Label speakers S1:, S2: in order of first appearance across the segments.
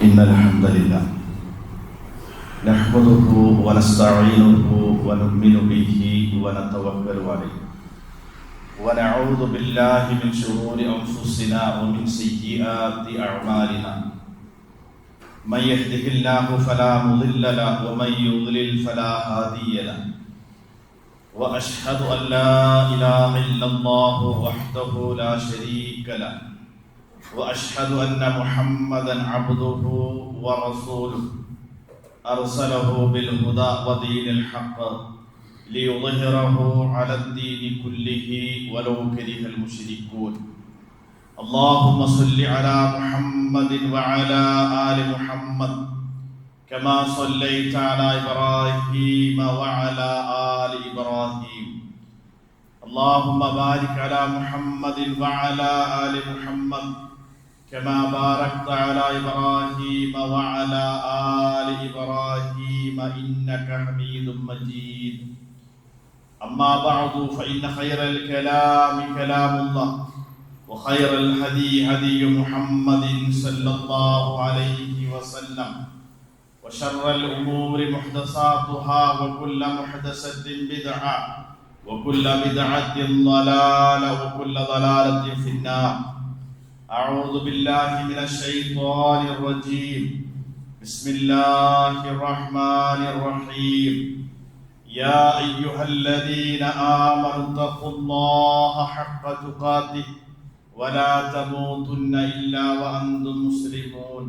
S1: إن الحمد لله نحمده ونستعينه ونؤمن به ونتوكل عليه ونعوذ بالله من شرور أنفسنا ومن سيئات أعمالنا من يهده الله فلا مضل له ومن يضلل فلا هادي له وأشهد أن لا إله إلا الله وحده لا شريك له وأشهد أن محمدا عبده ورسوله أرسله بالهدى ودين الحق ليظهره على الدين كله ولو كره المشركون اللهم صل على محمد وعلى آل محمد كما صليت على إبراهيم وعلى آل إبراهيم اللهم بارك على محمد وعلى آل محمد كما باركت على إبراهيم وعلى آل إبراهيم إنك حميد مجيد أما بعد فإن خير الكلام كلام الله وخير الهدي هدي محمد صلى الله عليه وسلم وشر الأمور محدثاتها وكل محدثة بدعة وكل بدعة ضلالة وكل ضلالة في النار أعوذ بالله من الشيطان الرجيم بسم الله الرحمن الرحيم يا أيها الذين آمنوا اتقوا الله حق تقاته ولا تموتن إلا وأنتم مسلمون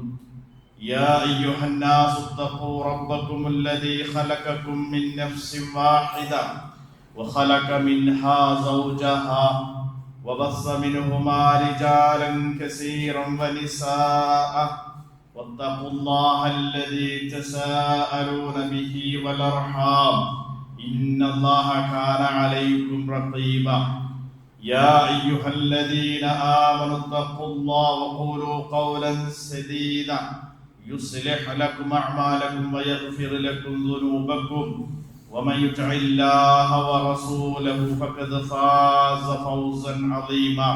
S1: يا أيها الناس اتقوا ربكم الذي خلقكم من نفس واحدة وخلق منها زوجها وبث منهما رجالا كثيرا ونساء واتقوا الله الذي تساءلون به والأرحام إن الله كان عليكم رقيبا يا أيها الذين آمنوا اتقوا الله وقولوا قولا سديدا يصلح لكم أعمالكم ويغفر لكم ذنوبكم ومن يطع الله ورسوله فقد فاز فوزا عظيما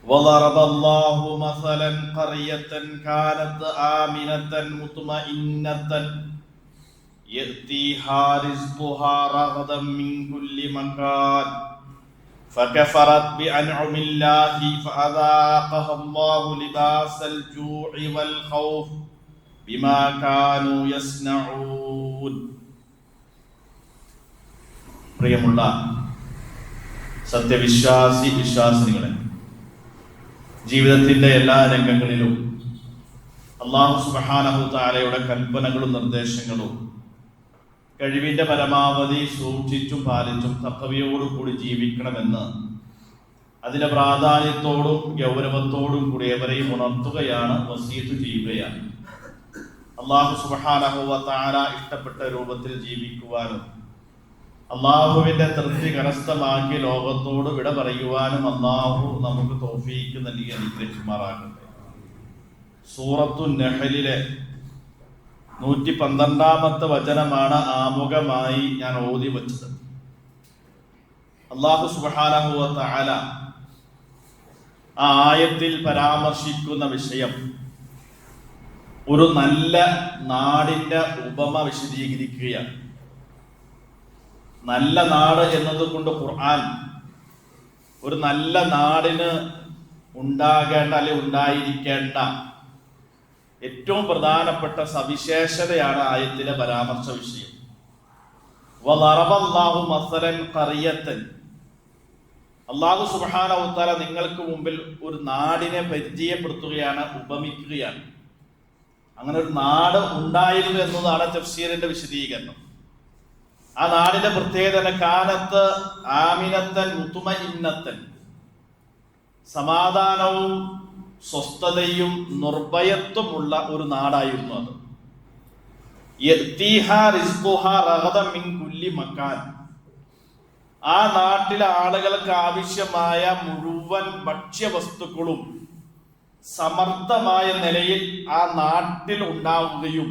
S1: وضرب الله مثلا قرية كانت آمنة مطمئنة يأتيها رزقها رغدا من كل مكان فكفرت بأنعم الله فأذاقها الله لباس الجوع والخوف بما كانوا يصنعون. പ്രിയമുള്ള വിശ്വാസിനികളെ, ജീവിതത്തിന്റെ എല്ലാ രംഗങ്ങളിലും അല്ലാഹു സുബ്ഹാനഹു തആലയുടെ കൽപ്പനകളും നിർദ്ദേശങ്ങളും കഴിവിന്റെ പരമാവധി സൂക്ഷിച്ചും പാലിച്ചും തഖ്വയോടുകൂടി ജീവിക്കണമെന്ന് അതിന്റെ പ്രാധാന്യത്തോടും ഗൗരവത്തോടും കൂടി ഏവരെയും ഉണർത്തുകയാണ്, വസീയത്ത് ചെയ്യുകയാണ്. അല്ലാഹു സുബ്ഹാനഹു വ തആല ഇഷ്ടപ്പെട്ട രൂപത്തിൽ ജീവിക്കുവാനും അല്ലാഹുവിന്റെ തൃപ്തി കരസ്ഥമാക്കി ലോകത്തോട് വിട പറയുവാനും അല്ലാഹു നമുക്ക് തൗഫീഖ് നൽകി അനുഗ്രഹിക്കുമാറാകട്ടെ. സൂറത്തു നഹ്ലിലെ 112-ാമത്തെ വചനമാണ് ആമുഖമായി ഞാൻ ഓതി വച്ചത്. അല്ലാഹു സുബ്ഹാനഹു വ തആല ആ ആയത്തിൽ പരാമർശിക്കുന്ന വിഷയം ഒരു നല്ല നാടിന്റെ ഉപമ വിശദീകരിക്കുകയാണ്. നല്ല നാട് എന്നതുകൊണ്ട് ഖുർആൻ ഒരു നല്ല നാടിന് ഉണ്ടാകേണ്ട അല്ലെങ്കിൽ ഉണ്ടായിരിക്കേണ്ട ഏറ്റവും പ്രധാനപ്പെട്ട സവിശേഷതയാണ് ആയത്തിലെ പരാമർശ വിഷയം. വളറബല്ലാഹു മസലൻ ഖറിയത്തൻ, അല്ലാഹു സുബ്ഹാനഹു വ തആല നിങ്ങൾക്ക് മുമ്പിൽ ഒരു നാടിനെ പരിചയപ്പെടുത്തുകയാണ്, ഉപമിക്കുകയാണ്. അങ്ങനെ ഒരു നാട് ഉണ്ടായിരുന്നു എന്നതാണ് തഫ്സീറിന്റെ വിശദീകരണം. ആ നാടിന്റെ പ്രത്യേകത കാനത്ത് ആമിനത്തൻ മുത്മഇന്നത്തൻ, സമാധാനവും സ്വസ്ഥതയും നിർഭയത്വമുള്ള ഒരു നാടായിരുന്നു അത്. യഅ്തീഹാ റിസ്ഖുഹാ റഗദൻ മിൻ കുല്ലി മക്കാൻ, ആ നാട്ടിലെ ആളുകൾക്ക് ആവശ്യമായ മുഴുവൻ ഭക്ഷ്യവസ്തുക്കളും സമർത്ഥമായ നിലയിൽ ആ നാട്ടിൽ ഉണ്ടാവുകയും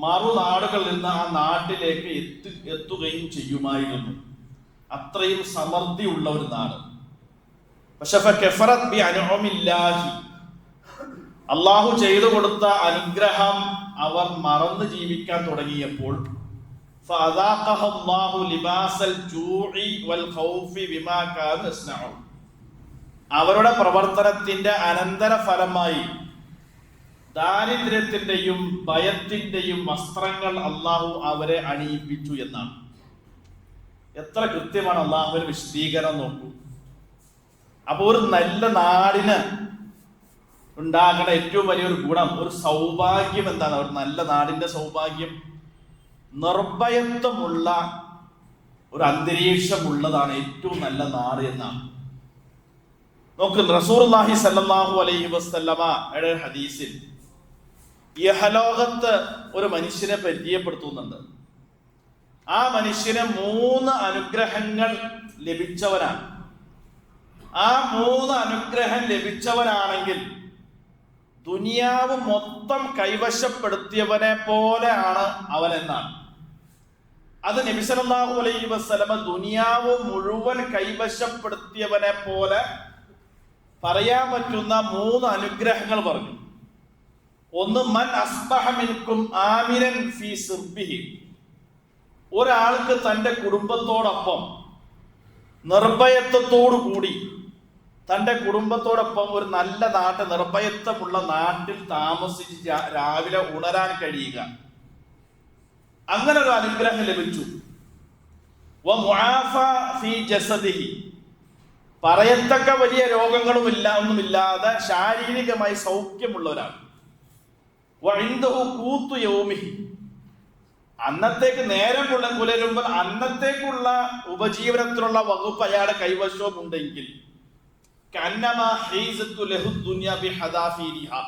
S1: മറുനാടുകളിൽ നിന്ന് ആ നാട്ടിലേക്ക് എത്തുകയും ചെയ്യുമായിരുന്നു. അത്രയും സമൃദ്ധിയുള്ള ഒരു നാട്. പക്ഷെ അള്ളാഹു ചെയ്തു കൊടുത്ത അനുഗ്രഹം അവർ മറന്നു ജീവിക്കാൻ തുടങ്ങിയപ്പോൾ അവരുടെ പ്രവർത്തനത്തിന്റെ അനന്തര ഫലമായി ദാരിദ്ര്യത്തിന്റെയും ഭയത്തിന്റെയും വസ്ത്രങ്ങൾ അള്ളാഹു അവരെ അണിയിപ്പിച്ചു എന്നാണ്. എത്ര കൃത്യമാണ് അള്ളാഹുവിന്റെ വിശദീകരണം നോക്കൂ. അപ്പൊ ഒരു നല്ല നാടിന് ഉണ്ടാകേണ്ട ഏറ്റവും വലിയൊരു ഗുണം, ഒരു സൗഭാഗ്യം എന്താണ്? ഒരു നല്ല നാടിന്റെ സൗഭാഗ്യം നിർഭയത്വമുള്ള ഒരു അന്തരീക്ഷമുള്ളതാണ് ഏറ്റവും നല്ല നാട് എന്നാണ്. നോക്ക്, റസൂലുള്ളാഹി സ്വല്ലല്ലാഹു അലൈഹി വസല്ലമയുടെ ഹദീസിൽ ഇഹലോകത്ത് ഒരു മനുഷ്യനെ പരിചയപ്പെടുത്തുന്നുണ്ട്. ആ മനുഷ്യന് 3 അനുഗ്രഹങ്ങൾ ലഭിച്ചവനാണ്. ആ 3 അനുഗ്രഹം ലഭിച്ചവനാണെങ്കിൽ ദുനിയാവ് മൊത്തം കൈവശപ്പെടുത്തിയവനെ പോലെയാണ് അവൻ എന്നാണ്. അത് നബി സല്ലല്ലാഹു അലൈഹി വസല്ലമ ദുനിയാവ് മുഴുവൻ കൈവശപ്പെടുത്തിയവനെ പോലെ പറയാൻ പറ്റുന്ന 3 അനുഗ്രഹങ്ങൾ പറഞ്ഞു. ഒന്ന്, മൻ അസ്ബഹ മിൻകും ആമിനൻ ഫീ സിർബിഹി. ഒരാൾക്ക് തൻ്റെ കുടുംബത്തോടൊപ്പം നിർഭയത്വത്തോടു കൂടി തൻ്റെ കുടുംബത്തോടൊപ്പം ഒരു നല്ല നാട്ടിൽ, നിർഭയത്വമുള്ള നാട്ടിൽ താമസിച്ച് രാവിലെ ഉണരാൻ കഴിയുക, അങ്ങനെ ഒരു അനുഗ്രഹം ലഭിച്ചു. പറയത്തക്ക വലിയ രോഗങ്ങളും ഒന്നുമില്ലാതെ ശാരീരികമായി സൗഖ്യമുള്ള ഒരാൾ. അന്നത്തേക്ക് നേരം പുലരുമ്പോൾ അന്നത്തേക്കുള്ള ഉപജീവനത്തിനുള്ള വകുപ്പ് അയാളുടെ കൈവശവും ഉണ്ടെങ്കിൽ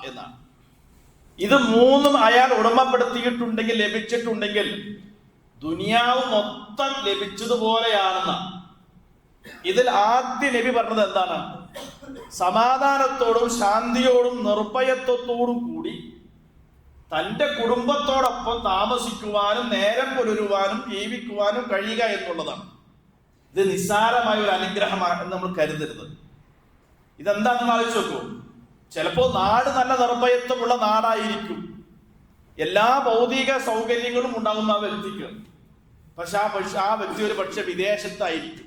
S1: എന്നാണ്. ഇത് 3 അയാൾ ഉടമപ്പെടുത്തിയിട്ടുണ്ടെങ്കിൽ, ലഭിച്ചിട്ടുണ്ടെങ്കിൽ ദുനിയാവ് മൊത്തം ലഭിച്ചതുപോലെയാണെന്ന്. ഇതിൽ ആദ്യ നബി പറഞ്ഞത് എന്താണ്? സമാധാനത്തോടും ശാന്തിയോടും നിർഭയത്വത്തോടും കൂടി തൻ്റെ കുടുംബത്തോടൊപ്പം താമസിക്കുവാനും നേരം പുലരുവാനും ജീവിക്കുവാനും കഴിയുക എന്നുള്ളതാണ്. ഇത് നിസ്സാരമായ ഒരു അനുഗ്രഹമാണ് നമ്മൾ കരുതരുത്. ഇതെന്താണെന്ന് ആലോചിച്ച് നോക്കൂ. ചിലപ്പോൾ നാട് നല്ല നിർഭയത്വമുള്ള നാടായിരിക്കും, എല്ലാ ഭൗതിക സൗകര്യങ്ങളും ഉണ്ടാകുന്ന ആ വ്യക്തിക്ക്. പക്ഷെ ആ വ്യക്തി ഒരു പക്ഷെ വിദേശത്തായിരിക്കും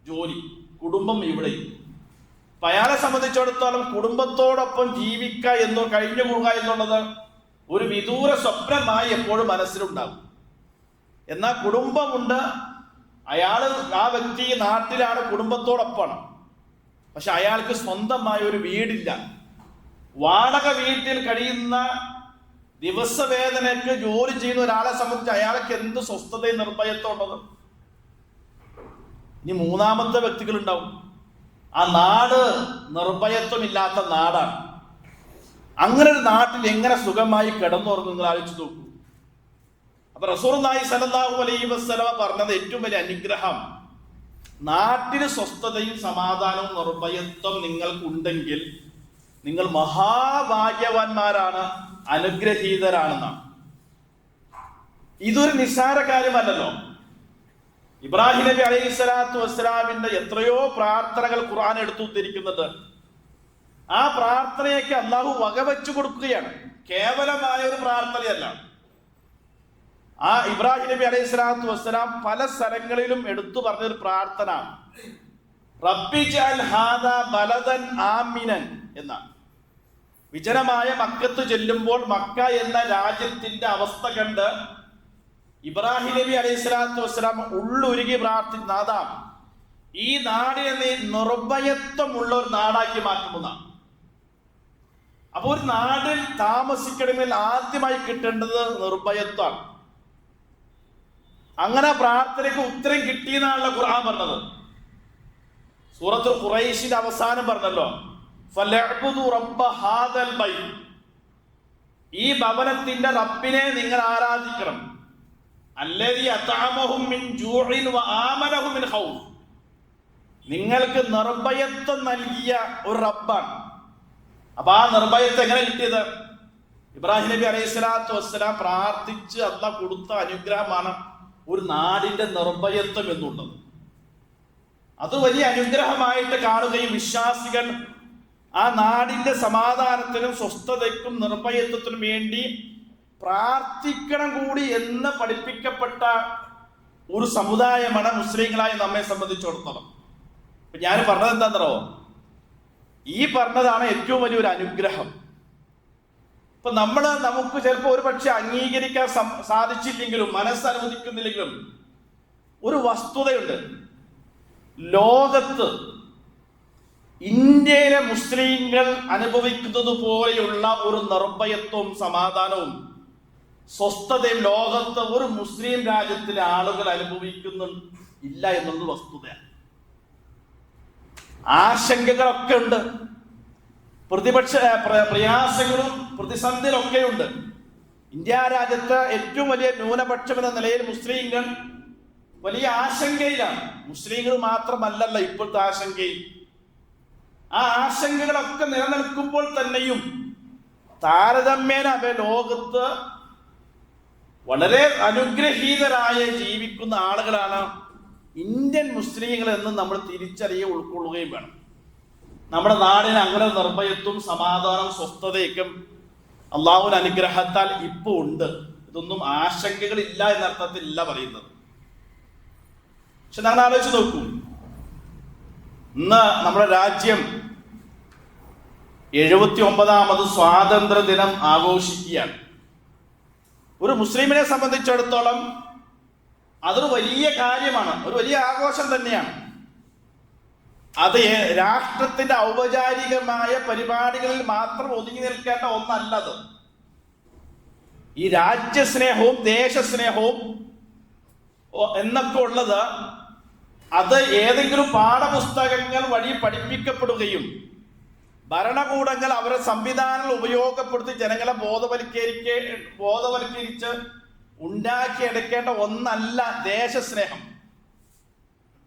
S1: ജോലി, കുടുംബം ഇവിടെയും. അപ്പൊ അയാളെ സംബന്ധിച്ചിടത്തോളം കുടുംബത്തോടൊപ്പം ജീവിക്കുക കഴിഞ്ഞുകൂടുക എന്നുള്ളത് ഒരു വിദൂര സ്വപ്നമായി എപ്പോഴും മനസ്സിലുണ്ടാകും. എന്നാൽ കുടുംബമുണ്ട്, ആ വ്യക്തി നാട്ടിലാണ്, കുടുംബത്തോടൊപ്പമാണ്. പക്ഷെ അയാൾക്ക് സ്വന്തമായ ഒരു വീടില്ല. വാടക വീട്ടിൽ കഴിയുന്ന, ദിവസവേതനയ്ക്ക് ജോലി ചെയ്യുന്ന ഒരാളെ സംബന്ധിച്ച് അയാൾക്ക് എന്ത് സ്വസ്ഥതയും നിർഭയത്വം ഉള്ളത്. ഇനി 3ാമത്തെ വ്യക്തികൾ ഉണ്ടാവും. ആ നാട് നിർഭയത്വമില്ലാത്ത നാടാണ്. അങ്ങനെ ഒരു നാട്ടിൽ എങ്ങനെ സുഖമായി കിടന്നുറങ്ങും നിങ്ങൾ ആലോചിച്ച് നോക്കൂ. അപ്പൊ റസൂലുള്ളാഹി സ്വല്ലല്ലാഹു അലൈഹി വസല്ലമ പറഞ്ഞത് ഏറ്റവും വലിയ അനുഗ്രഹം, നാട്ടിന് സ്വസ്ഥതയും സമാധാനവും നിർഭയത്വം നിങ്ങൾക്കുണ്ടെങ്കിൽ നിങ്ങൾ മഹാഭാഗ്യവാന്മാരാണ്, അനുഗ്രഹീതരാണെന്നാണ്. ഇതൊരു നിസ്സാര കാര്യമല്ലല്ലോ. ഇബ്രാഹിം നബി അലൈഹി സ്വലാത്തു വസ്സലാമിന്റെ എത്രയോ പ്രാർത്ഥനകൾ ഖുർആൻ എടുത്തു ഉദ്ധരിക്കുന്നുണ്ട്. ആ പ്രാർത്ഥനയൊക്കെ അള്ളാഹു വകവെച്ചു കൊടുക്കുകയാണ്, കേവലമായ ഒരു പ്രാർത്ഥനയല്ല. ആ ഇബ്രാഹിം നബി അലൈഹി സ്വലാത്തു വസ്സലാം പല സ്ഥലങ്ങളിലും എടുത്തു പറഞ്ഞൊരു പ്രാർത്ഥന റബ്ബി ജഅൽ ഹാദാ ബലദൻ ആമിനൻ എന്നാണ്. വിജനമായ മക്കത്ത് ചെല്ലുമ്പോൾ മക്ക എന്ന രാജ്യത്തിന്റെ അവസ്ഥ കണ്ട് ഇബ്രാഹിം നബി അലൈഹി സ്വലാത്തു വസ്സലാം ഉള്ളുരുകി പ്രാർത്ഥിക്കുന്നതാ ഈ നാടിനെ നീ നിർഭയത്വമുള്ള ഒരു നാടാക്കി മാറ്റുന്നതാണ്. അപ്പൊ ഒരു നാടിൽ താമസിക്കണമെങ്കിൽ ആദ്യമായി കിട്ടേണ്ടത് നിർഭയത്വമാണ്. അങ്ങനെ പ്രാർത്ഥനയ്ക്ക് ഉത്തരം കിട്ടിയെന്നാണല്ലോ ഖുർആൻ പറഞ്ഞത്. സൂറത്തുൽ ഖുറൈശിന്റെ അവസാനം പറഞ്ഞല്ലോ, ഫലഅബ്ദു റബ്ബ ഹാദൽ ബൈത്ത്, ഈ ഭവനത്തിന്റെ റബ്ബിനെ നിങ്ങൾ ആരാധിക്കണം. അല്ലദീ അത്അമഹും മിൻ ജൂഇൻ വആമനഹും മിൻ ഖൗഫ്, നിങ്ങൾക്ക് നിർഭയത്വം നൽകിയ ഒരു റബ്ബാണ്. അപ്പൊ ആ നിർഭയത്വം എങ്ങനെ കിട്ടിയത്? ഇബ്രാഹിം നബി അലൈഹി സ്വലാത്തു വസ്സലാം പ്രാർത്ഥിച്ച് അല്ലാഹ് കൊടുത്ത അനുഗ്രഹമാണ് ഒരു നാടിന്റെ നിർഭയത്വം എന്നുള്ളത്. അത് വലിയ അനുഗ്രഹമായിട്ട് കാണുകയും വിശ്വാസികൾ ആ നാടിന്റെ സമാധാനത്തിനും സ്വസ്ഥതയ്ക്കും നിർഭയത്വത്തിനും വേണ്ടി പ്രാർത്ഥിക്കണം കൂടി എന്ന് പഠിപ്പിക്കപ്പെട്ട ഒരു സമുദായമാണ് മുസ്ലിങ്ങളായി നമ്മെ സംബന്ധിച്ചിടത്തോളം. ഞാൻ പറഞ്ഞത് എന്താണെന്നോ, ഈ പറഞ്ഞതാണ് ഏറ്റവും വലിയൊരു അനുഗ്രഹം. ഇപ്പൊ നമുക്ക് ചിലപ്പോൾ ഒരു പക്ഷെ അംഗീകരിക്കാൻ സാധിച്ചില്ലെങ്കിലും, മനസ്സനുവദിക്കുന്നില്ലെങ്കിലും ഒരു വസ്തുതയുണ്ട്. ലോകത്ത് ഇന്ത്യയിലെ മുസ്ലിങ്ങൾ അനുഭവിക്കുന്നത് പോലെയുള്ള ഒരു നിർഭയത്വവും സമാധാനവും സ്വസ്ഥതയും ലോകത്ത് ഒരു മുസ്ലിം രാജ്യത്തിലെ ആളുകൾ അനുഭവിക്കുന്നില്ല എന്നുള്ളത് വസ്തുതയാണ്. ആശങ്കകളൊക്കെ ഉണ്ട്, പ്രയാസങ്ങളും പ്രതിസന്ധികളൊക്കെ ഉണ്ട്. ഇന്ത്യ രാജ്യത്ത് ഏറ്റവും വലിയ ന്യൂനപക്ഷം എന്ന നിലയിൽ മുസ്ലിങ്ങൾ വലിയ ആശങ്കയിലാണ്. മുസ്ലിങ്ങൾ മാത്രമല്ലല്ലോ ഇപ്പോഴത്തെ ആശങ്കയിൽ. ആ ആശങ്കകളൊക്കെ നിലനിൽക്കുമ്പോൾ തന്നെയും താരതമ്യേന ലോകത്ത് വളരെ അനുഗ്രഹീതരായ ജീവിക്കുന്ന ആളുകളാണ് ഇന്ത്യൻ മുസ്ലിങ്ങൾ എന്ന് നമ്മൾ തിരിച്ചറിയുകയും ഉൾക്കൊള്ളുകയും വേണം. നമ്മുടെ നാടിന് അങ്ങനെ നിർഭയത്വം സമാധാനം സ്വസ്ഥതയ്ക്കും അള്ളാഹുവിന്റെ അനുഗ്രഹത്താൽ ഇപ്പോൾ ഉണ്ട്. ഇതൊന്നും ആശങ്കകളില്ല എന്നർത്ഥത്തിലല്ല പറയുന്നത്. പക്ഷെ നമ്മൾ ആലോചിച്ച് നോക്കൂ, ഇന്ന് നമ്മുടെ രാജ്യം 79ാമത് സ്വാതന്ത്ര്യ ദിനം ആഘോഷിക്കുകയാണ്. ഒരു മുസ്ലിമിനെ സംബന്ധിച്ചിടത്തോളം അതൊരു വലിയ കാര്യമാണ്, ഒരു വലിയ ആഘോഷം തന്നെയാണ്. അത് രാഷ്ട്രത്തിന്റെ ഔപചാരികമായ പരിപാടികളിൽ മാത്രം ഒതുങ്ങി നിൽക്കേണ്ട ഒന്നല്ലത്. ഈ രാജ്യസ്നേഹവും ദേശസ്നേഹവും എന്നൊക്കെ ഉള്ളത് അത് ഏതെങ്കിലും പാഠപുസ്തകങ്ങൾ വഴി പഠിപ്പിക്കപ്പെടുകയും ഭരണകൂടങ്ങൾ അവരുടെ സംവിധാനങ്ങൾ ഉപയോഗപ്പെടുത്തി ജനങ്ങളെ ബോധവൽക്കരിച്ച് ഉണ്ടാക്കിയെടുക്കേണ്ട ഒന്നല്ല ദേശസ്നേഹം.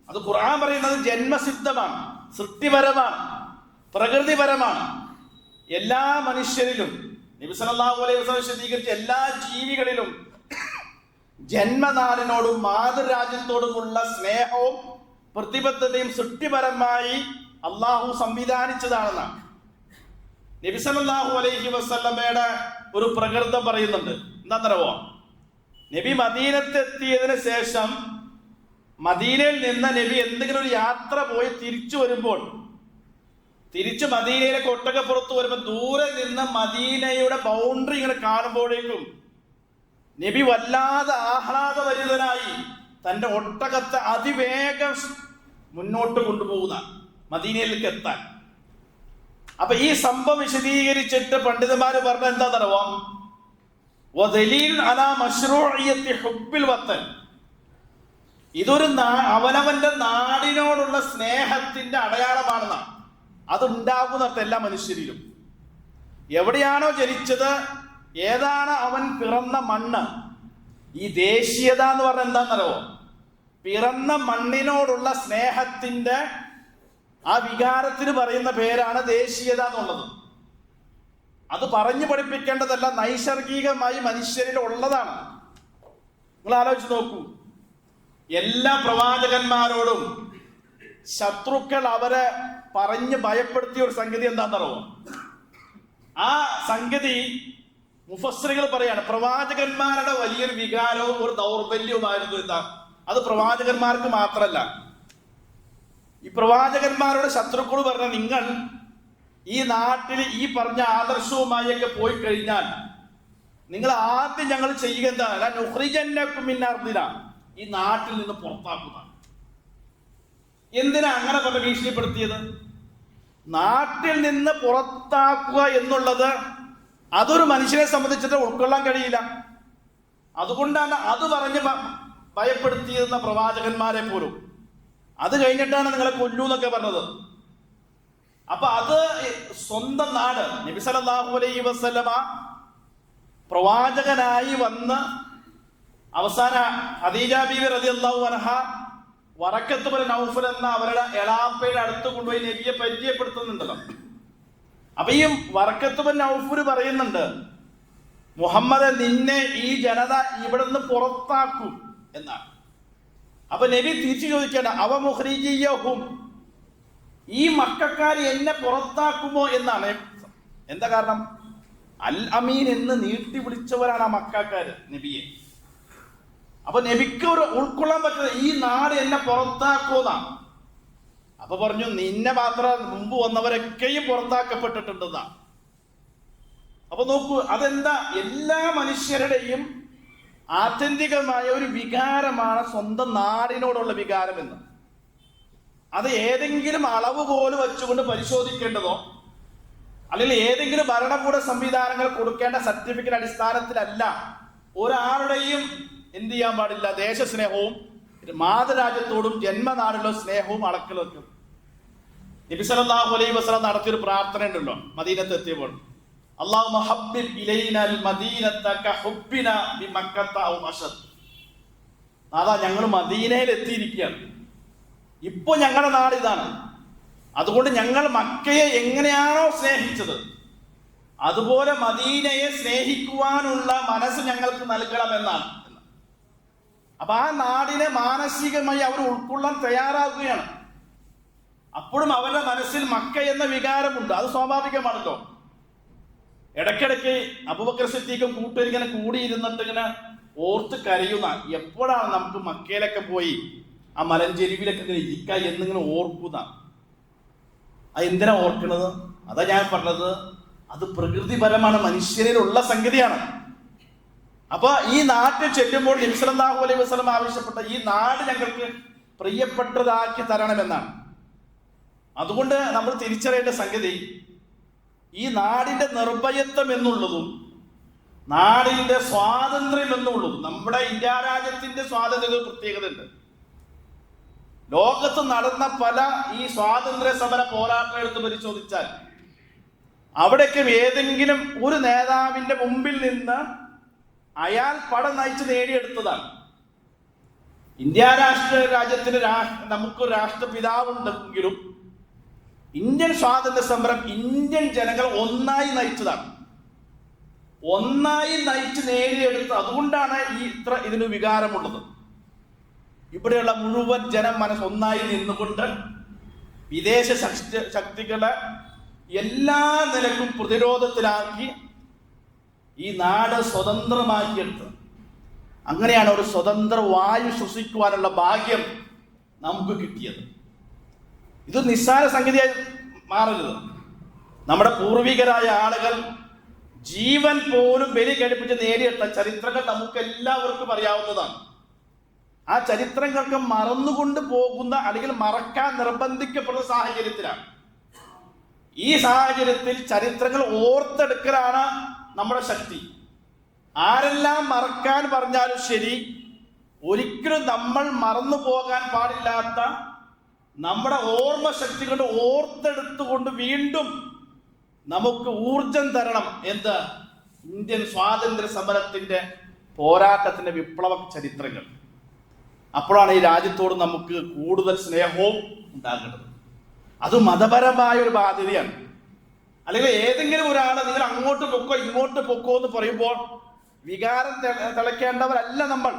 S1: അത് ഖുർആൻ പറയുന്നത് ജന്മസിദ്ധമാണ്, സൃഷ്ടിപരമാണ്, പ്രകൃതിപരമാണ്. എല്ലാ മനുഷ്യരിലും നബി സല്ലല്ലാഹു അലൈഹി വസല്ലം വിശദീകരിച്ച എല്ലാ ജീവികളിലും ജന്മനാടിനോടും മാതൃരാജ്യത്തോടുമുള്ള സ്നേഹവും പ്രതിബദ്ധതയും സൃഷ്ടിപരമായി അള്ളാഹു സംവിധാനിച്ചതാണെന്നാണ്. നബി സല്ലല്ലാഹു അലൈഹി വസല്ലമയുടെ ഒരു പ്രകൃതം പറയുന്നുണ്ട്. എന്താണെന്നറിയോ? നബി മദീനത്തെത്തിയതിനു ശേഷം മദീനയിൽ നിന്ന് നബി എന്തെങ്കിലും ഒരു യാത്ര പോയി തിരിച്ചു വരുമ്പോൾ, തിരിച്ച് മദീനയിലേക്ക് ഒട്ടകപ്പുറത്ത് വരുമ്പോൾ ദൂരെ നിന്ന് മദീനയുടെ ബൗണ്ടറി ഇങ്ങനെ കാണുമ്പോഴേക്കും നബി വല്ലാതെ ആഹ്ലാദഭരിതനായി തന്റെ ഒട്ടകത്തെ അതിവേഗം മുന്നോട്ട് കൊണ്ടുപോകുന്ന മദീനയിലേക്ക് എത്താൻ. അപ്പൊ ഈ സംഭവം വിശദീകരിച്ചിട്ട് പണ്ഡിതന്മാര് പറഞ്ഞ എന്താണെന്നറിയോ? ഇതൊരു അവനവന്റെ നാടിനോടുള്ള സ്നേഹത്തിന്റെ അടയാളമാണെന്നാണ്. അതുണ്ടാകുന്ന എല്ലാ മനുഷ്യരിലും എവിടെയാണോ ജനിച്ചത്, ഏതാണ് അവൻ പിറന്ന മണ്ണ്, ഈ ദേശീയത എന്ന് പറഞ്ഞാൽ എന്താണെന്നറിയോ? പിറന്ന മണ്ണിനോടുള്ള സ്നേഹത്തിന്റെ ആ വികാരത്തിന് പറയുന്ന പേരാണ് ദേശീയത എന്നുള്ളത്. അത് പറഞ്ഞു പഠിപ്പിക്കേണ്ടതല്ല, നൈസർഗികമായി മനുഷ്യരിൽ ഉള്ളതാണ്. നിങ്ങൾ ആലോചിച്ച് നോക്കൂ, എല്ലാ പ്രവാചകന്മാരോടും ശത്രുക്കൾ അവരെ പറഞ്ഞ് ഭയപ്പെടുത്തിയ ഒരു സംഗതി എന്താണെന്നറിയോ? ആ സംഗതി മുഫസ്സിറുകൾ പറയാണ്, പ്രവാചകന്മാരുടെ വലിയൊരു വികാരവും ഒരു ദൗർബല്യവുമായിരുന്നു. എന്താ? അത് പ്രവാചകന്മാർക്ക് മാത്രമല്ല, ഈ പ്രവാചകന്മാരുടെ ശത്രുക്കൾ പറഞ്ഞ, നിങ്ങൾ ഈ നാട്ടിൽ ഈ പറഞ്ഞ ആദർശവുമായൊക്കെ പോയി കഴിഞ്ഞാൽ നിങ്ങൾ ആദ്യം ഞങ്ങൾ ചെയ്യുക എന്താണ്? ഈ നാട്ടിൽ നിന്ന് പുറത്താക്കുക. എന്തിനാ അങ്ങനെ പറഞ്ഞ ഭീഷണിപ്പെടുത്തിയത്? നാട്ടിൽ നിന്ന് പുറത്താക്കുക എന്നുള്ളത് അതൊരു മനുഷ്യനെ സംബന്ധിച്ചിട്ട് ഉൾക്കൊള്ളാൻ കഴിയില്ല. അതുകൊണ്ടാണ് അത് പറഞ്ഞ് ഭയപ്പെടുത്തിയെന്ന പ്രവാചകന്മാരെ പോലും. അത് കഴിഞ്ഞിട്ടാണ് നിങ്ങളെ കൊല്ലൂ എന്നൊക്കെ പറഞ്ഞത്. അപ്പൊ അത് സ്വന്തം നാട് നബി സല്ലല്ലാഹു അലൈഹി വസല്ലമ പ്രവാചകനായി വന്ന് അവസാന ഖദീജ ബീവി റളിയല്ലാഹു അൻഹ വറക്കത്ത് ബിൻ നൗഫൽ എന്ന അവരുടെ എളാപ്പയുടെ അടുത്ത് കൊണ്ടുപോയി നബിയെ പരിചയപ്പെടുത്തുന്നുണ്ടല്ലോ. അപ്പൊ ഈ വറക്കത്ത് ബിൻ നൗഫൽ പറയുന്നുണ്ട്, മുഹമ്മദ് നിന്നെ ഈ ജനത ഇവിടെ നിന്ന് പുറത്താക്കും എന്നാണ്. അപ്പൊ നബി തിരിച്ചു ചോദിക്കേണ്ട, അവ മുഖ്രിജിയഹും, ഈ മക്കാർ എന്നെ പുറത്താക്കുമോ എന്നാണ്. എന്താ കാരണം? അൽ അമീൻ എന്ന് നീട്ടി വിളിച്ചവരാണ് ആ മക്കാര് നബിയെ. അപ്പൊ നബിക്ക് ഒരു ഉൾക്കൊള്ളാൻ പറ്റുന്നത് ഈ നാട് എന്നെ പുറത്താക്കുമെന്നാണ്. അപ്പൊ പറഞ്ഞു, നിന്നെ മാത്രം മുമ്പ് വന്നവരൊക്കെയും പുറത്താക്കപ്പെട്ടിട്ടുണ്ടെന്നാ. അപ്പൊ നോക്കൂ, അതെന്താ? എല്ലാ മനുഷ്യരുടെയും ആത്യന്തികമായ ഒരു വികാരമാണ് സ്വന്തം നാടിനോടുള്ള വികാരം എന്ന്. അത് ഏതെങ്കിലും അളവുകോല് വെച്ചുകൊണ്ട് പരിശോധിക്കേണ്ടതോ അല്ലെങ്കിൽ ഏതെങ്കിലും ഭരണകൂട സംവിധാനങ്ങൾ കൊടുക്കേണ്ട സർട്ടിഫിക്കറ്റ് അടിസ്ഥാനത്തിലല്ല ഒരാളുടെയും എന്ത് ചെയ്യാൻ പാടില്ല. ദേശസ്നേഹവും മാതൃരാജ്യത്തോടും ജന്മനാടിലുള്ള സ്നേഹവും അളക്കൽ വെക്കും. നബി സല്ലല്ലാഹു അലൈഹി വസല്ലം നടത്തിയൊരു പ്രാർത്ഥന ഉണ്ടല്ലോ മദീനത്ത് എത്തിയപ്പോൾ, അല്ലാഹുമ്മ ഹബ്ബിബ് ഇലൈനൽ മദീനത കഹുബ്ബിന ബിമക്കത ഔ അശദ്. അതാ ഞങ്ങൾ മദീനയിൽ എത്തിയിരിക്കുകയാണ്. ഇപ്പൊ ഞങ്ങളുടെ നാട് ഇതാണ്. അതുകൊണ്ട് ഞങ്ങൾ മക്കയെ എങ്ങനെയാണോ സ്നേഹിച്ചത് അതുപോലെ മദീനയെ സ്നേഹിക്കുവാനുള്ള മനസ്സ് ഞങ്ങൾക്ക് നൽകണമെന്നാണ്. അപ്പൊ ആ നാടിനെ മാനസികമായി അവർ ഉൾക്കൊള്ളാൻ തയ്യാറാകുകയാണ്. അപ്പോഴും അവരുടെ മനസ്സിൽ മക്ക എന്ന വികാരമുണ്ട്. അത് സ്വാഭാവികമാണല്ലോ. ഇടയ്ക്കിടയ്ക്ക് അബൂബക്കർ സിദ്ദീഖും കൂട്ടുകാരിങ്ങനെ കൂടിയിരുന്നിട്ട് ഇങ്ങനെ ഓർത്ത് കരയുന്ന, എപ്പോഴാണ് നമുക്ക് മക്കയിലൊക്കെ പോയി ആ മലഞ്ചെരുവിലൊക്കെ ഇങ്ങനെ ഇരിക്കുക എന്നിങ്ങനെ ഓർക്കുന്ന. അത് എന്തിനാ ഓർക്കുന്നത്? അതാ ഞാൻ പറഞ്ഞത്, അത് പ്രകൃതിപരമാണ്, മനുഷ്യരിലുള്ള സംഗതിയാണ്. അപ്പൊ ഈ നാട്ടിൽ ചെല്ലുമ്പോൾ നബി സല്ലല്ലാഹു അലൈഹി വസല്ലം ആവശ്യപ്പെട്ട ഈ നാട് ഞങ്ങൾക്ക് പ്രിയപ്പെട്ടതാക്കി തരണമെന്നാണ്. അതുകൊണ്ട് നമ്മൾ തിരിച്ചറിയേണ്ട സംഗതി, ഈ നാടിന്റെ നിർഭയത്വം എന്നുള്ളതും നാടിന്റെ സ്വാതന്ത്ര്യം എന്നുള്ളതും, നമ്മുടെ ഇന്ത്യ രാജ്യത്തിന്റെ സ്വാതന്ത്ര്യ പ്രത്യേകത ഉണ്ട്. ലോകത്ത് നടന്ന പല ഈ സ്വാതന്ത്ര്യ സമര പോരാട്ടം എടുത്ത് പരിശോധിച്ചാൽ അവിടേക്ക് ഏതെങ്കിലും ഒരു നേതാവിന്റെ മുമ്പിൽ നിന്ന് അയാൾ പടം നയിച്ച് നേടിയെടുത്തതാണ്. ഇന്ത്യ രാജ്യത്തിന് നമുക്കൊരു രാഷ്ട്രപിതാവുണ്ടെങ്കിലും ഇന്ത്യൻ സ്വാതന്ത്ര്യ സമരം ഇന്ത്യൻ ജനങ്ങൾ ഒന്നായി നയിച്ചതാണ്. ഒന്നായി നയിച്ച് നേടിയെടുത്ത്, അതുകൊണ്ടാണ് ഇതിന് വികാരമുള്ളത്. ഇവിടെയുള്ള മുഴുവൻ ജനം മനസ്സ് ഒന്നായി നിന്നുകൊണ്ട് വിദേശ ശക്തികളെ എല്ലാ നിലക്കും പ്രതിരോധത്തിലാക്കി ഈ നാട് സ്വതന്ത്രമാക്കിയെടുത്ത്, അങ്ങനെയാണ് ഒരു സ്വതന്ത്ര വായു ശ്വസിക്കുവാനുള്ള ഭാഗ്യം നമുക്ക് കിട്ടിയത്. ഇത് നിസ്സാര സംഗതിയായി മാറരുത്. നമ്മുടെ പൂർവികരായ ആളുകൾ ജീവൻ പോലും ബലി കഴിപ്പിച്ച് നേടിയെടുത്ത ചരിത്രങ്ങൾ നമുക്ക് എല്ലാവർക്കും അറിയാവുന്നതാണ്. ആ ചരിത്രങ്ങൾക്ക് മറന്നുകൊണ്ട് പോകുന്ന അല്ലെങ്കിൽ മറക്കാൻ നിർബന്ധിക്കപ്പെടുന്ന സാഹചര്യത്തിലാണ്. ഈ സാഹചര്യത്തിൽ ചരിത്രങ്ങൾ ഓർത്തെടുക്കലാണ് നമ്മുടെ ശക്തി. ആരെല്ലാം മറക്കാൻ പറഞ്ഞാലും ശരി, ഒരിക്കലും നമ്മൾ മറന്നു പോകാൻ പാടില്ലാത്ത നമ്മുടെ ഓർമ്മ ശക്തി കൊണ്ട് ഓർത്തെടുത്തുകൊണ്ട് വീണ്ടും നമുക്ക് ഊർജം തരണം. എന്ത്? ഇന്ത്യൻ സ്വാതന്ത്ര്യ സമരത്തിന്റെ പോരാട്ടത്തിന്റെ വിപ്ലവ ചരിത്രങ്ങൾ. അപ്പോഴാണ് ഈ രാജ്യത്തോട് നമുക്ക് കൂടുതൽ സ്നേഹവും ഉണ്ടാകേണ്ടത്. അത് മതപരമായ ഒരു ബാധ്യതയാണ്. അല്ലെങ്കിൽ ഏതെങ്കിലും ഒരാളെ നിങ്ങൾ അങ്ങോട്ട് പൊക്കോ ഇങ്ങോട്ട് പൊക്കോ എന്ന് പറയുമ്പോൾ വികാരം തിളയ്ക്കേണ്ടവരല്ല നമ്മൾ.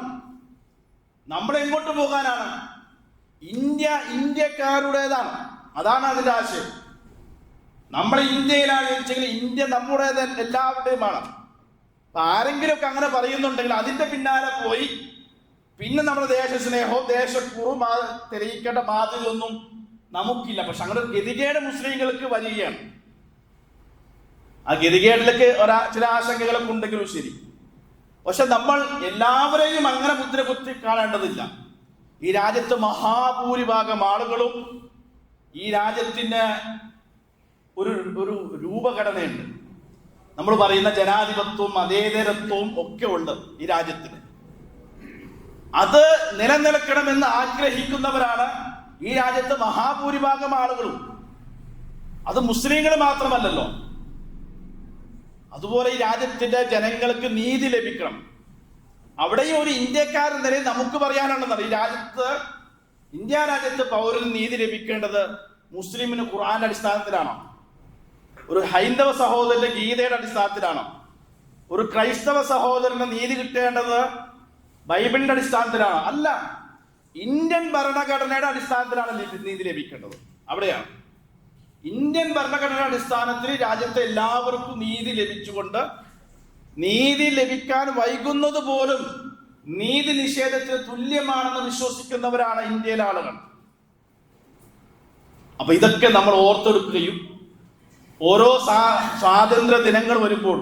S1: നമ്മൾ എങ്ങോട്ട് പോകാനാണ്? ഇന്ത്യ ഇന്ത്യക്കാരുടേതാണ്. അതാണ് അതിന്റെ ആശയം. നമ്മൾ ഇന്ത്യയിലാണ് വെച്ചെങ്കിൽ ഇന്ത്യ നമ്മുടേത് എല്ലാവരുടെയുമാണ്. അപ്പൊ ആരെങ്കിലുമൊക്കെ അങ്ങനെ പറയുന്നുണ്ടെങ്കിൽ അതിന്റെ പിന്നാലെ പോയി പിന്നെ നമ്മുടെ ദേശസ്നേഹവും ദേശക്കുറും തെളിയിക്കേണ്ട ബാധ്യതയൊന്നും നമുക്കില്ല. പക്ഷെ അങ്ങനെ ഗതികേട് മുസ്ലിങ്ങൾക്ക് വരികയാണ്. ആ ഗതികേടിലേക്ക് ചില ആശങ്കകളൊക്കെ ഉണ്ടെങ്കിലും ശരി, പക്ഷെ നമ്മൾ എല്ലാവരെയും അങ്ങനെ മുദ്ര കുത്തി കാണേണ്ടതില്ല. ഈ രാജ്യത്ത് മഹാഭൂരിഭാഗം ആളുകളും ഈ രാജ്യത്തിന് ഒരു രൂപഘടനയുണ്ട്. നമ്മൾ പറയുന്ന ജനാധിപത്യവും മതേതരത്വവും ഒക്കെ ഉണ്ട് ഈ രാജ്യത്തിന്. അത് നിലനിൽക്കണമെന്ന് ആഗ്രഹിക്കുന്നവരാണ് ഈ രാജ്യത്ത് മഹാഭൂരിഭാഗം ആളുകളും. അത് മുസ്ലിങ്ങൾ മാത്രമല്ലല്ലോ. അതുപോലെ ഈ രാജ്യത്തിന്റെ ജനങ്ങൾക്ക് നീതി ലഭിക്കണം. അവിടെയും ഒരു ഇന്ത്യക്കാരൻ നിലയിൽ നമുക്ക് പറയാനുണ്ടെന്നത്, ഈ രാജ്യത്ത് ഇന്ത്യ രാജ്യത്ത് പൗരന് നീതി ലഭിക്കേണ്ടത് മുസ്ലിമിന് ഖുർആന്റെ അടിസ്ഥാനത്തിലാണോ? ഒരു ഹൈന്ദവ സഹോദരന്റെ ഗീതയുടെ അടിസ്ഥാനത്തിലാണോ? ഒരു ക്രൈസ്തവ സഹോദരന് നീതി കിട്ടേണ്ടത് ബൈബിളിന്റെ അടിസ്ഥാനത്തിലാണോ? അല്ല, ഇന്ത്യൻ ഭരണഘടനയുടെ അടിസ്ഥാനത്തിലാണ് നീതി ലഭിക്കേണ്ടത്. അവിടെയാണ്. ഇന്ത്യൻ ഭരണഘടന അടിസ്ഥാനത്തിൽ രാജ്യത്തെ എല്ലാവർക്കും നീതി ലഭിച്ചുകൊണ്ട് നീതി ലഭിക്കാൻ വൈകുന്നത് പോലും നീതി നിഷേധത്തിന് തുല്യമാണെന്ന് വിശ്വസിക്കുന്നവരാണ് ഇന്ത്യയിലെ ആളുകൾ. അപ്പൊ ഇതൊക്കെ നമ്മൾ ഓർത്തെടുക്കുകയും ഓരോ സ്വാതന്ത്ര്യ ദിനങ്ങൾ വരുമ്പോൾ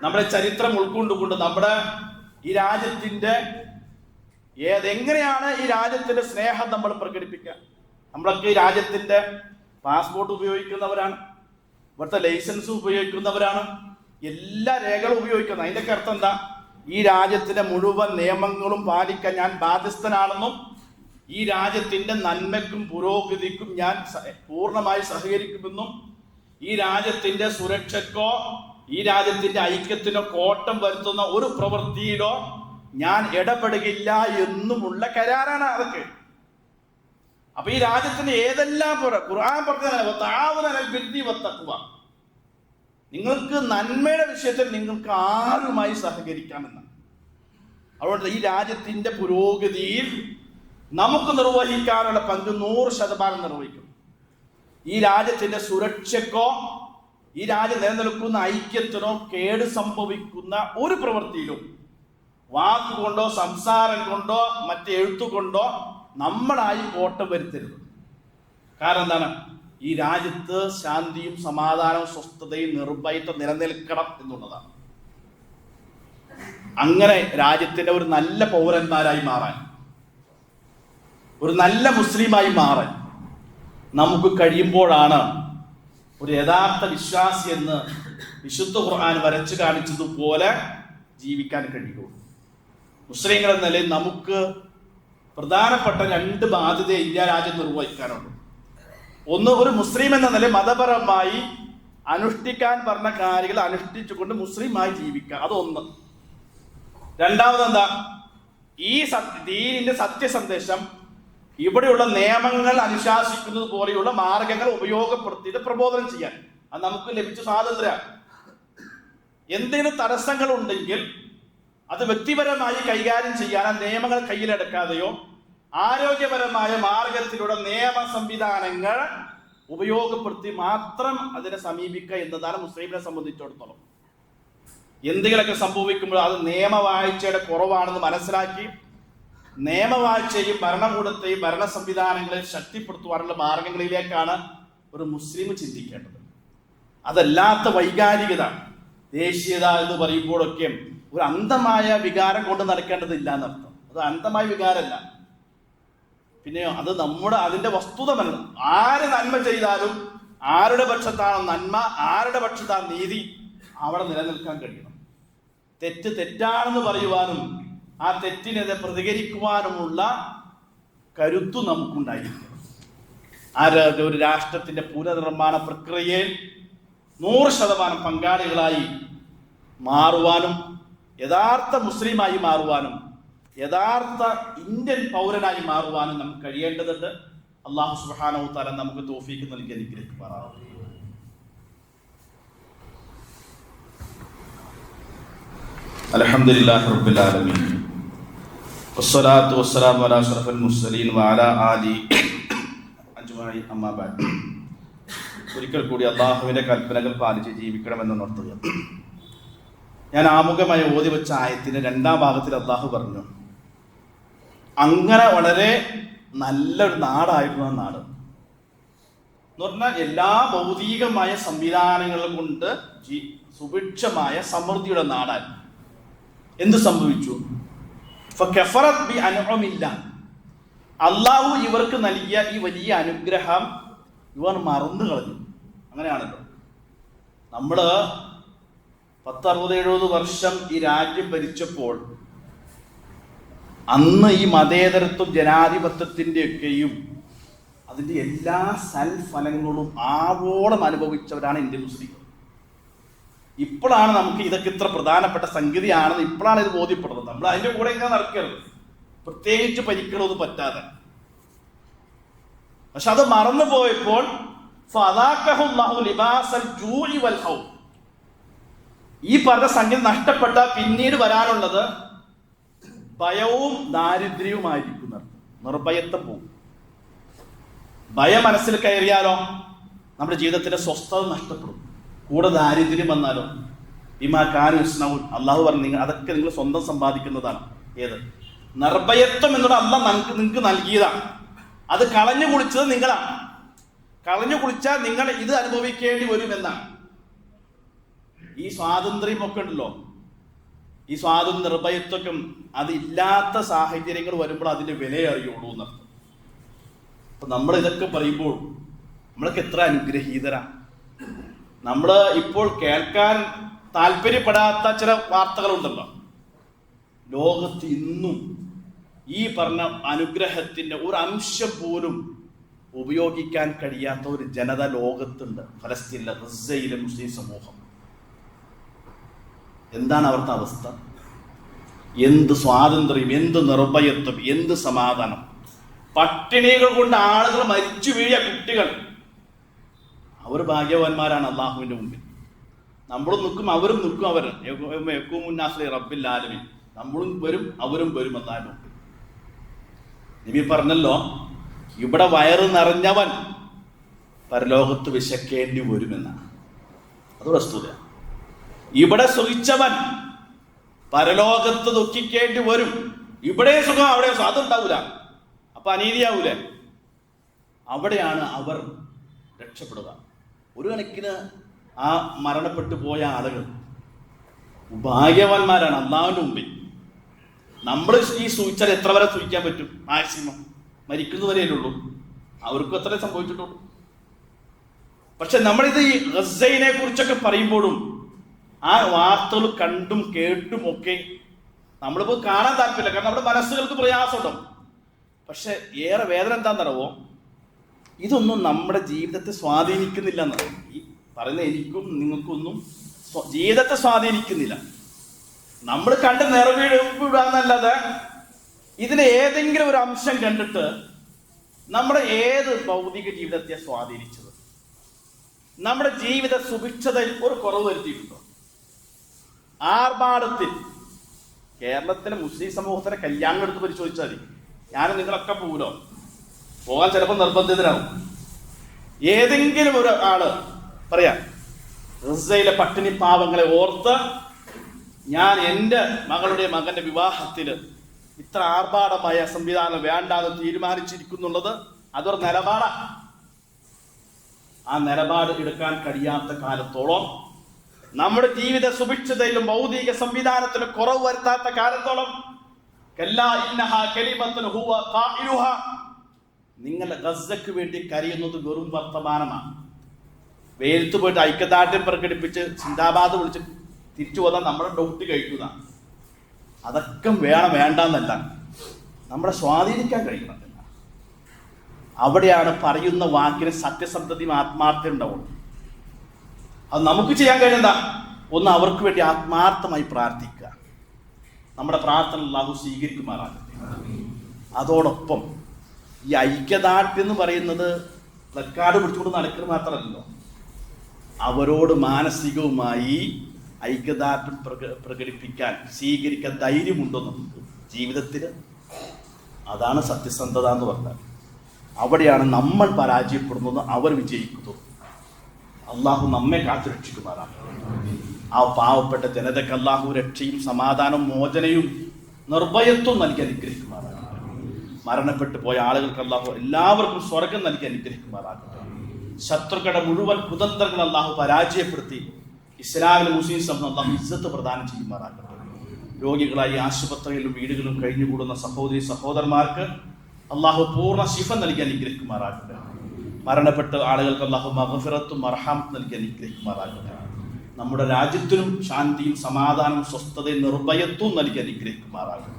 S1: നമ്മുടെ ചരിത്രം ഉൾക്കൊണ്ടുകൊണ്ട് നമ്മുടെ ഈ രാജ്യത്തിന്റെ എങ്ങനെയാണ് ഈ രാജ്യത്തിന്റെ സ്നേഹം നമ്മൾ പ്രകടിപ്പിക്കുക. നമ്മളൊക്കെ ഈ രാജ്യത്തിന്റെ പാസ്പോർട്ട് ഉപയോഗിക്കുന്നവരാണ്, ഇവിടുത്തെ ലൈസൻസ് ഉപയോഗിക്കുന്നവരാണ്, എല്ലാ രേഖകളും ഉപയോഗിക്കുന്നത്. അതിൻ്റെയൊക്കെ അർത്ഥം എന്താ? ഈ രാജ്യത്തിന്റെ മുഴുവൻ നിയമങ്ങളും പാലിക്കാൻ ഞാൻ ബാധ്യസ്ഥനാണെന്നും ഈ രാജ്യത്തിന്റെ നന്മയ്ക്കും പുരോഗതിക്കും ഞാൻ പൂർണ്ണമായി സഹകരിക്കുമെന്നും ഈ രാജ്യത്തിന്റെ സുരക്ഷയ്ക്കോ ഈ രാജ്യത്തിന്റെ ഐക്യത്തിനോ കോട്ടം വരുത്തുന്ന ഒരു പ്രവൃത്തിയിലോ ഞാൻ ഇടപെടുകയില്ല എന്നുമുള്ള കരാറാണ് അതൊക്കെ. അപ്പൊ ഈ രാജ്യത്തിന് ഏതെല്ലാം ഖുർആൻ പറഞ്ഞ നിങ്ങൾക്ക് നന്മയുടെ വിഷയത്തിൽ നിങ്ങൾക്ക് ആരുമായി സഹകരിക്കാമെന്നാണ്. അതുകൊണ്ട് ഈ രാജ്യത്തിന്റെ പുരോഗതിയിൽ നമുക്ക് നിർവഹിക്കാനുള്ള പങ്ക് 100% നിർവഹിക്കും. ഈ രാജ്യത്തിന്റെ സുരക്ഷയ്ക്കോ ഈ രാജ്യം നിലനിൽക്കുന്ന ഐക്യത്തിനോ കേട് സംഭവിക്കുന്ന ഒരു പ്രവൃത്തിയിലും വാക്കുകൊണ്ടോ സംസാരം കൊണ്ടോ മറ്റ് എഴുത്തുകൊണ്ടോ നമ്മളായി കോട്ടം വരുത്തരുത്. കാരണം എന്താണ്? ഈ രാജ്യത്ത് ശാന്തിയും സമാധാനവും സ്വസ്ഥതയും നിർഭയത്വം നിലനിൽക്കണം എന്നുള്ളതാണ്. അങ്ങനെ രാജ്യത്തിന്റെ ഒരു നല്ല പൗരന്മാരായി മാറാൻ, ഒരു നല്ല മുസ്ലിമായി മാറാൻ നമുക്ക് കഴിയുമ്പോഴാണ് ഒരു യഥാർത്ഥ വിശ്വാസി എന്ന് വിശുദ്ധ ഖുർആൻ വരച്ചു കാണിച്ചതുപോലെ ജീവിക്കാൻ കഴിയുള്ളൂ. മുസ്ലിങ്ങൾ എന്ന നിലയിൽ നമുക്ക് പ്രധാനപ്പെട്ട 2 ബാധ്യത ഇന്ത്യ രാജ്യം നിർവഹിക്കാനുള്ളൂ. ഒന്ന്, ഒരു മുസ്ലിം എന്ന നിലയിൽ മതപരമായി അനുഷ്ഠിക്കാൻ പറഞ്ഞ കാര്യങ്ങൾ അനുഷ്ഠിച്ചുകൊണ്ട് മുസ്ലിമായി ജീവിക്കുക, അതൊന്ന്. രണ്ടാമത് എന്താ? ഈ ദീനിന്റെ സത്യസന്ദേശം ഇവിടെയുള്ള നിയമങ്ങൾ അനുശാസിക്കുന്നത് പോലെയുള്ള മാർഗങ്ങൾ ഉപയോഗപ്പെടുത്തിയിട്ട് പ്രബോധനം ചെയ്യാൻ. അത് നമുക്ക് ലഭിച്ച സ്വാതന്ത്ര്യമാണ്. എന്തെങ്കിലും തടസ്സങ്ങൾ ഉണ്ടെങ്കിൽ അത് വ്യക്തിപരമായി കൈകാര്യം ചെയ്യാൻ നിയമങ്ങൾ കയ്യിലെടുക്കാതെയോ ആരോഗ്യപരമായ മാർഗത്തിലൂടെ നിയമ സംവിധാനങ്ങൾ ഉപയോഗപ്പെടുത്തി മാത്രം അതിനെ സമീപിക്കുക എന്നതാണ് മുസ്ലിമിനെ സംബന്ധിച്ചിടത്തോളം. എന്തെങ്കിലുമൊക്കെ സംഭവിക്കുമ്പോൾ അത് നിയമവാഴ്ചയുടെ കുറവാണെന്ന് മനസ്സിലാക്കി നിയമവാഴ്ചയും ഭരണകൂടത്തെയും ഭരണ സംവിധാനങ്ങളെ ശക്തിപ്പെടുത്തുവാനുള്ള മാർഗങ്ങളിലേക്കാണ് ഒരു മുസ്ലിം ചിന്തിക്കേണ്ടത്. അതല്ലാത്ത വൈകാരികത, ദേശീയത എന്ന് പറയുമ്പോഴൊക്കെ ഒരു അന്ധമായ വികാരം കൊണ്ട് നടക്കേണ്ടതില്ല എന്നർത്ഥം. അത് അന്ധമായ വികാരമല്ല. പിന്നെയോ അത് അതിന്റെ വസ്തുത മനസ്സിലാക്കണം. ആര് നന്മ ചെയ്താലും ആരുടെ പക്ഷത്താണ് നന്മ, ആരുടെ പക്ഷത്താണ് നീതി, അവിടെ നിലനിൽക്കാൻ കഴിയണം. തെറ്റ് തെറ്റാണെന്ന് പറയുവാനും ആ തെറ്റിനെതിരെ പ്രതികരിക്കുവാനുമുള്ള കരുത്തു നമുക്കുണ്ടായിരിക്കണം. ഒരു രാഷ്ട്രത്തിന്റെ പുനർനിർമ്മാണ പ്രക്രിയയിൽ 100% പങ്കാളികളായി മാറുവാനും യഥാർത്ഥ മുസ്ലിമായി മാറുവാനും യഥാർത്ഥ ഇന്ത്യൻ പൗരനായി മാറുവാനും നമുക്ക് കഴിയേണ്ടതുണ്ട്. അല്ലാഹു സുബ്ഹാനഹു വ തആല നമുക്ക് തൗഫീഖ് നൽകി അനുഗ്രഹിക്കുമാറാകട്ടെ. അൽഹംദുലില്ലാഹി റബ്ബിൽ ആലമീൻ വസ്സലാത്തു വസ്സലാമു അലാ അഷ്റഫിൽ മുർസലീൻ വഅലാ ആലിഹി അജ്മഈൻ. അമ്മാ ബഅദ്. ഒരിക്കൽ കൂടി അല്ലാഹുവിന്റെ കൽപ്പനകൾ പാലിച്ച് ജീവിക്കണമെന്ന് ഉണർത്തുക. ഞാൻ ആമുഖമായി ഓതി വെച്ച ആയത്തിന്റെ 2ാം ഭാഗത്തിൽ അല്ലാഹു പറഞ്ഞു, അങ്ങനെ വളരെ നല്ലൊരു നാടായിരുന്നു ആ നാട് എന്ന് പറഞ്ഞാൽ എല്ലാ ഭൗതികമായ സംവിധാനങ്ങൾ കൊണ്ട് സുഭിക്ഷമായ സമൃദ്ധിയുടെ നാടായിരുന്നു. എന്ത് സംഭവിച്ചു? അള്ളാഹു ഇവർക്ക് നൽകിയ ഈ വലിയ അനുഗ്രഹം ഇവർ മറന്നു കളഞ്ഞു. അങ്ങനെയാണല്ലോ. നമ്മള് 10-60-70 വർഷം ഈ രാജ്യം ഭരിച്ചപ്പോൾ അന്ന് ഈ മതേതരത്വം ജനാധിപത്യത്തിൻ്റെ ഒക്കെയും അതിൻ്റെ എല്ലാ സൽഫലങ്ങളും ആവോളം അനുഭവിച്ചവരാണ് ഇന്ത്യൻ മുസ്ലിങ്ങൾ. ഇപ്പോഴാണ് നമുക്ക് ഇതൊക്കെ ഇത്ര പ്രധാനപ്പെട്ട സംഗതിയാണെന്ന് ഇപ്പോഴാണ് ഇത് ബോധ്യപ്പെടുന്നത്. നമ്മൾ അതിൻ്റെ കൂടെ ഇങ്ങനെ നടക്കരുത്, പ്രത്യേകിച്ച് പരിക്കളൊന്നും പറ്റാതെ. പക്ഷെ അത് മറന്നു പോയപ്പോൾ ഈ പറഞ്ഞ സംഗതി നഷ്ടപ്പെട്ട പിന്നീട് വരാനുള്ളത് ഭയവും ദാരിദ്ര്യവുമായിരിക്കും. നിർഭയത്വം പോകും. ഭയം മനസ്സിൽ കയറിയാലോ നമ്മുടെ ജീവിതത്തിൻ്റെ സ്വസ്ഥത നഷ്ടപ്പെടും. കൂടെ ദാരിദ്ര്യം വന്നാലോ ബിമാ കാനൂ യസ്നഊൻ, അള്ളാഹു പറഞ്ഞു നിങ്ങൾ അതൊക്കെ നിങ്ങൾ സ്വന്തം സമ്പാദിക്കുന്നതാണ്. ഏത് നിർഭയത്വം എന്നുള്ള അള്ളാഹ് നിങ്ങൾക്ക് നൽകിയതാണ്. അത് കളഞ്ഞു കുളിച്ചത് നിങ്ങളാണ്. കളഞ്ഞു കുളിച്ചാൽ നിങ്ങൾ ഇത് അനുഭവിക്കേണ്ടി വരുമെന്നാണ്. ഈ സ്വാതന്ത്ര്യമൊക്കെ ഉണ്ടല്ലോ, ഈ സ്വാതന്ത്ര്യ നിർഭയത്വം അത് ഇല്ലാത്ത സാഹചര്യങ്ങൾ വരുമ്പോൾ അതിൻ്റെ വില അറിയുള്ളൂ എന്നർത്ഥം. അപ്പൊ നമ്മൾ ഇതൊക്കെ പറയുമ്പോൾ നമ്മളൊക്കെ എത്ര അനുഗ്രഹീതരാണ്. നമ്മൾ ഇപ്പോൾ കേൾക്കാൻ താല്പര്യപ്പെടാത്ത ചില വാർത്തകളുണ്ടല്ലോ. ലോകത്ത് ഇന്നും ഈ പറഞ്ഞ അനുഗ്രഹത്തിൻ്റെ ഒരു അംശം പോലും ഉപയോഗിക്കാൻ കഴിയാത്ത ഒരു ജനത ലോകത്തുണ്ട്. ഫലസ്തീനിലെ ഗസയിലെ മുസ്ലിം സമൂഹം. എന്താണ് അവിടുത്തെ അവസ്ഥ? എന്ത് സ്വാതന്ത്ര്യം, എന്ത് നിർഭയത്വം, എന്ത് സമാധാനം. പട്ടിണികൾ കൊണ്ട് ആളുകൾ മരിച്ചു വീഴിയ കുട്ടികൾ, അവർ ഭാഗ്യവാന്മാരാണ് അള്ളാഹുവിൻ്റെ മുമ്പിൽ. നമ്മളും നിൽക്കും, അവരും നിൽക്കും. റബ്ബിൽ ആലമീൻ, നമ്മളും വരും അവരും വരും അല്ലാഹുവിൻ്റെ മുമ്പിൽ. നബി പറഞ്ഞല്ലോ, ഇവിടെ വയറ് നിറഞ്ഞവൻ പരലോകത്ത് വിശക്കേണ്ടി വരുമെന്നാണ്. അത് വസ്തുത. ഇവിടെ സുഖിച്ചവൻ പരലോകത്ത് ദുഃഖിക്കേണ്ടി വരും. ഇവിടെ സുഖം അവിടെ സുഖം, അതുണ്ടാവൂല. അപ്പൊ അനീതിയാവൂലേ? അവിടെയാണ് അവർ രക്ഷപ്പെടുക. ഒരു കണക്കിന് ആ മരണപ്പെട്ടു പോയ ആളുകൾ ഭാഗ്യവാന്മാരാണ് അള്ളാഹുവിൻ്റെ മുമ്പിൽ. നമ്മൾ ഈ സൂചിച്ചാൽ എത്ര വരെ സൂചിക്കാൻ പറ്റും? മാക്സിമം മരിക്കുന്നവരെയല്ലേ ഉള്ളൂ. അവർക്കും എത്ര സംഭവിച്ചിട്ടുള്ളൂ. പക്ഷെ നമ്മളിത് ഈ ഗസയിനെ കുറിച്ചൊക്കെ പറയുമ്പോഴും ആ വാർത്തകൾ കണ്ടും കേട്ടും ഒക്കെ നമ്മളിപ്പോൾ കാണാൻ താല്പര്യമില്ല. കാരണം നമ്മുടെ മനസ്സുകൾക്ക് പ്രയാസമുണ്ടാവും. പക്ഷെ ഏറെ വേദന എന്താണെന്നറിയോ? ഇതൊന്നും നമ്മുടെ ജീവിതത്തെ സ്വാധീനിക്കുന്നില്ല എന്നറിയാം. ഈ പറയുന്ന എനിക്കും നിങ്ങൾക്കൊന്നും ജീവിതത്തെ സ്വാധീനിക്കുന്നില്ല. നമ്മൾ കണ്ട് നിറവിടാന്നല്ലാതെ ഇതിന് ഏതെങ്കിലും ഒരു അംശം കണ്ടിട്ട് നമ്മുടെ ഏത് ഭൗതിക ജീവിതത്തെ സ്വാധീനിച്ചത്? നമ്മുടെ ജീവിത സുഭിക്ഷതയിൽ ഒരു കുറവ് വരുത്തിയിട്ടുണ്ടോ? ആർഭാടത്തിൽ കേരളത്തിലെ മുസ്ലിം സമൂഹത്തിലെ കല്യാണം എടുത്ത് പരിശോധിച്ചാൽ മതി. ഞാനും നിങ്ങളൊക്കെ പോകൂലോ, പോകാൻ ചിലപ്പോൾ നിർബന്ധിതരാകും. ഏതെങ്കിലും ഒരു ആള് പറയാം, ഗസയിലെ പട്ടിണി പാവങ്ങളെ ഓർത്ത് ഞാൻ എൻ്റെ മകൻ്റെ വിവാഹത്തിൽ ഇത്ര ആർഭാടമായ സംവിധാനം വേണ്ടാന്ന് തീരുമാനിച്ചിരിക്കുന്നുള്ളത് അതൊരു നിലപാടാണ്. ആ നിലപാട് എടുക്കാൻ കഴിയാത്ത കാലത്തോളം, നമ്മുടെ ജീവിത സുഭിക്ഷതയിലും ഭൗതിക സംവിധാനത്തിലും കുറവ് വരുത്താത്ത കാലത്തോളം നിങ്ങൾ ഗസക്ക് വേണ്ടി കരയുന്നത് വെറും വർത്തമാനമാണ്. വേലത്ത് പോയിട്ട് ഐക്യദാർഢ്യം പ്രകടിപ്പിച്ച് സിന്ദാബാദ് വിളിച്ച് തിരിച്ചു പോകാൻ നമ്മുടെ ഡൗട്ട് കഴിക്കുക. അതൊക്കെ വേണ്ടെന്നല്ല, നമ്മളെ സ്വാധീനിക്കാൻ കഴിയുന്നില്ല. അവിടെയാണ് പറയുന്ന വാക്കിന് സത്യസന്ധതയും ആത്മാർത്ഥ്യം ഉണ്ടാവുള്ളൂ. അത് നമുക്ക് ചെയ്യാൻ കഴിയുന്ന ഒന്ന്, അവർക്ക് വേണ്ടി ആത്മാർത്ഥമായി പ്രാർത്ഥിക്കുക. നമ്മുടെ പ്രാർത്ഥന അല്ലാഹു സ്വീകരിക്കുമാറാകട്ടെ. അതോടൊപ്പം ഈ ഐക്യദാർഢ്യം എന്ന് പറയുന്നത് പ്ലക്കാർഡ് പിടിച്ചുകൊണ്ട് നടക്കുന്നത് മാത്രമല്ലല്ലോ. അവരോട് മാനസികവുമായി ഐക്യദാർഢ്യം പ്രകടിപ്പിക്കാൻ, സ്വീകരിക്കാൻ ധൈര്യമുണ്ടോ നമുക്ക് ജീവിതത്തിൽ? അതാണ് സത്യസന്ധത എന്ന് പറഞ്ഞാൽ. അവിടെയാണ് നമ്മൾ പരാജയപ്പെടുന്നത്, അവർ വിജയിക്കുന്നത്. അള്ളാഹു നമ്മെ കാത്തുരക്ഷിക്കുമാറാണ്. ആ പാവപ്പെട്ട ജനതയ്ക്ക് അള്ളാഹു രക്ഷയും സമാധാനവും മോചനയും നിർഭയത്വം നൽകി അനുഗ്രഹിക്കുമാറാകട്ടെ. മരണപ്പെട്ടു പോയ ആളുകൾക്ക് അള്ളാഹു എല്ലാവർക്കും സ്വർഗം നൽകി അനുഗ്രഹിക്കുമാറാകട്ടെ. ശത്രുക്കളുടെ മുഴുവൻ കുതന്ത്രങ്ങൾ അള്ളാഹു പരാജയപ്പെടുത്തി ഇസ്ലാമിലെ മുസ്ലിം സമൂഹം അള്ളാഹു ഇസ്സത്ത് പ്രദാനം ചെയ്യുമാറാകട്ടെ. രോഗികളായി ആശുപത്രിയിലും വീടുകളിലും കഴിഞ്ഞുകൂടുന്ന സഹോദരി സഹോദരന്മാർക്ക് അള്ളാഹു പൂർണ്ണ ശിഫ നൽകി അനുഗ്രഹിക്കുമാറാകട്ടെ. മരണപ്പെട്ട ആളുകൾക്ക് അള്ളാഹു മഗ്ഫിറത്തും മർഹമത്തും നൽകി അനുഗ്രഹിക്കുമാറാകട്ടെ. നമ്മുടെ രാജ്യത്തിനും ശാന്തിയും സമാധാനവും സ്വസ്ഥതയും നിർഭയത്വവും നൽകി അനുഗ്രഹിക്കുമാറാകട്ടെ.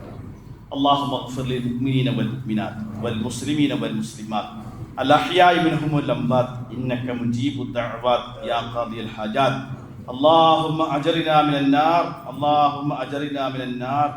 S1: اللهم اغفر للمؤمنين والمؤمنات والمسلمين والمسلمات الأحياء منهم والأموات إنك مجيب الدعوات يا قاضي الحاجات. اللهم أجرنا من النار، اللهم أجرنا من النار.